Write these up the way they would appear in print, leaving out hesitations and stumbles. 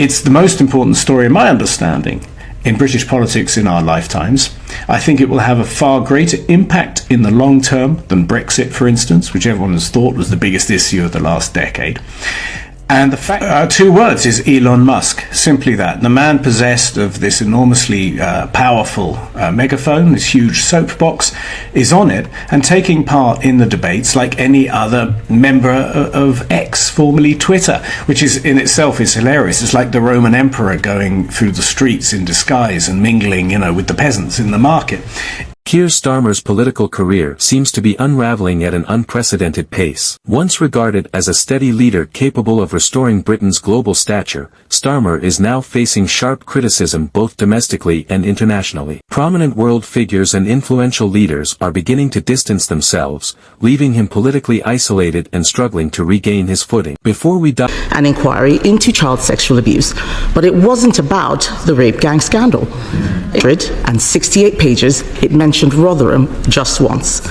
It's the most important story in my understanding in British politics in our lifetimes. I think it will have a far greater impact in the long term than Brexit, for instance, which everyone has thought was the biggest issue of the last decade. And the fact, 2 words, is Elon Musk. Simply that. The man possessed of this enormously powerful megaphone, this huge soapbox, is on it and taking part in the debates like any other member of X, formerly Twitter, which is in itself is hilarious. It's like the Roman emperor going through the streets in disguise and mingling, with the peasants in the market. Keir Starmer's political career seems to be unraveling at an unprecedented pace. Once regarded as a steady leader capable of restoring Britain's global stature, Starmer is now facing sharp criticism both domestically and internationally. Prominent world figures and influential leaders are beginning to distance themselves, leaving him politically isolated and struggling to regain his footing. Before we dive an inquiry into child sexual abuse, but it wasn't about the rape gang scandal. 168 pages, it mentioned Rotherham just once.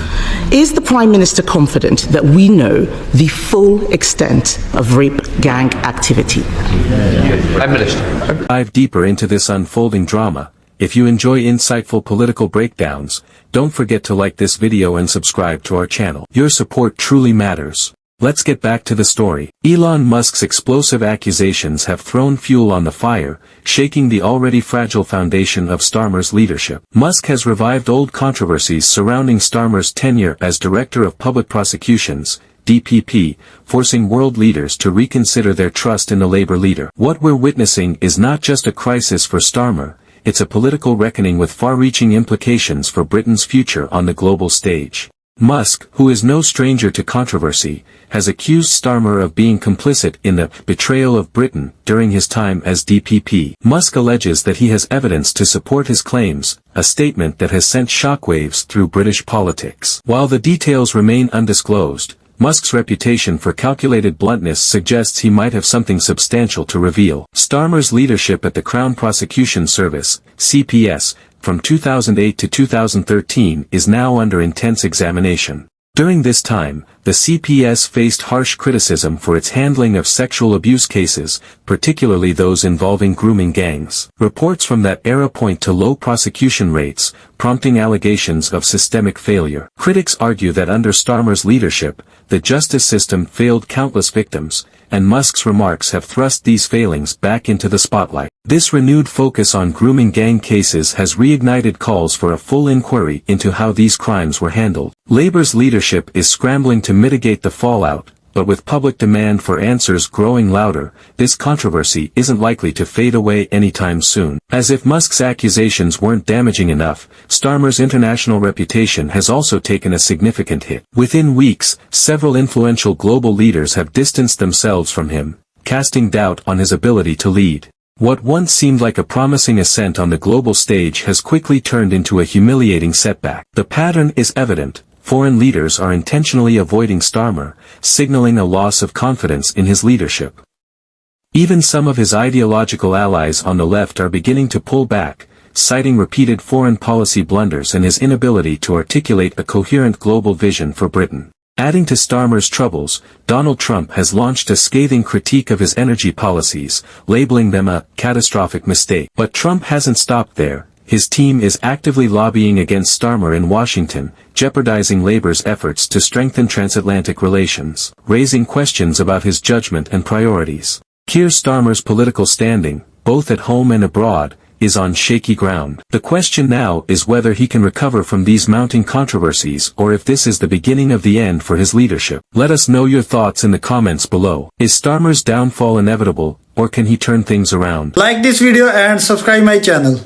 Is the Prime Minister confident that we know the full extent of rape gang activity? Prime Minister. Dive deeper into this unfolding drama. If you enjoy insightful political breakdowns, don't forget to like this video and subscribe to our channel. Your support truly matters. Let's get back to the story. Elon Musk's explosive accusations have thrown fuel on the fire, shaking the already fragile foundation of Starmer's leadership. Musk has revived old controversies surrounding Starmer's tenure as Director of Public Prosecutions, DPP, forcing world leaders to reconsider their trust in the Labour leader. What we're witnessing is not just a crisis for Starmer, it's a political reckoning with far-reaching implications for Britain's future on the global stage. Musk, who is no stranger to controversy, has accused Starmer of being complicit in the betrayal of Britain during his time as DPP. Musk alleges that he has evidence to support his claims, a statement that has sent shockwaves through British politics. While the details remain undisclosed, Musk's reputation for calculated bluntness suggests he might have something substantial to reveal. Starmer's leadership at the Crown Prosecution Service, CPS, from 2008 to 2013 is now under intense examination. During this time, the CPS faced harsh criticism for its handling of sexual abuse cases, particularly those involving grooming gangs. Reports from that era point to low prosecution rates, prompting allegations of systemic failure. Critics argue that under Starmer's leadership, the justice system failed countless victims, and Musk's remarks have thrust these failings back into the spotlight. This renewed focus on grooming gang cases has reignited calls for a full inquiry into how these crimes were handled. Labour's leadership is scrambling to mitigate the fallout, but with public demand for answers growing louder, this controversy isn't likely to fade away anytime soon. As if Musk's accusations weren't damaging enough, Starmer's international reputation has also taken a significant hit. Within weeks, several influential global leaders have distanced themselves from him, casting doubt on his ability to lead. What once seemed like a promising ascent on the global stage has quickly turned into a humiliating setback. The pattern is evident. Foreign leaders are intentionally avoiding Starmer, signaling a loss of confidence in his leadership. Even some of his ideological allies on the left are beginning to pull back, citing repeated foreign policy blunders and his inability to articulate a coherent global vision for Britain. Adding to Starmer's troubles, Donald Trump has launched a scathing critique of his energy policies, labeling them a catastrophic mistake. But Trump hasn't stopped there. His team is actively lobbying against Starmer in Washington, jeopardizing Labour's efforts to strengthen transatlantic relations, raising questions about his judgment and priorities. Keir Starmer's political standing, both at home and abroad, is on shaky ground. The question now is whether he can recover from these mounting controversies or if this is the beginning of the end for his leadership. Let us know your thoughts in the comments below. Is Starmer's downfall inevitable, or can he turn things around? Like this video and subscribe my channel.